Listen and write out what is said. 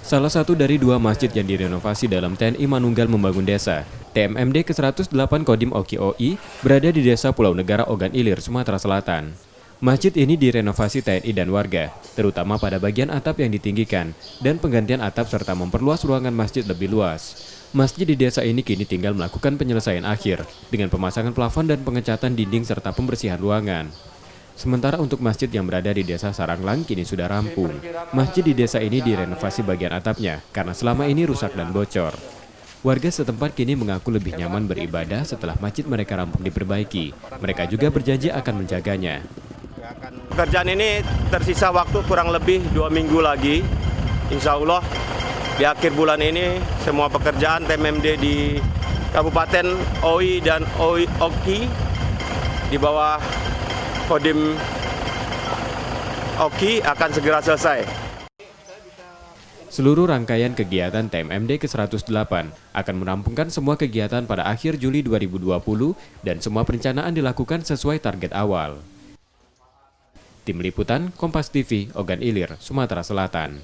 Salah satu dari dua masjid yang direnovasi dalam TNI Manunggal Membangun Desa, TMMD ke-108 Kodim Oki OI, berada di Desa Pulau Negara Ogan Ilir, Sumatera Selatan. Masjid ini direnovasi TNI dan warga, terutama pada bagian atap yang ditinggikan dan penggantian atap serta memperluas ruangan masjid lebih luas. Masjid di desa ini kini tinggal melakukan penyelesaian akhir dengan pemasangan plafon dan pengecatan dinding serta pembersihan ruangan. Sementara untuk masjid yang berada di desa Saranglang kini sudah rampung. Masjid di desa ini direnovasi bagian atapnya karena selama ini rusak dan bocor. Warga setempat kini mengaku lebih nyaman beribadah setelah masjid mereka rampung diperbaiki. Mereka juga berjanji akan menjaganya. Pekerjaan ini tersisa waktu kurang lebih 2 minggu lagi. Insya Allah di akhir bulan ini semua pekerjaan TMMD di Kabupaten OI dan Oki di bawah Kodim Oki akan segera selesai. Seluruh rangkaian kegiatan TMMD ke-108 akan merampungkan semua kegiatan pada akhir Juli 2020 dan semua perencanaan dilakukan sesuai target awal. Tim Liputan Kompas TV, Ogan Ilir, Sumatera Selatan.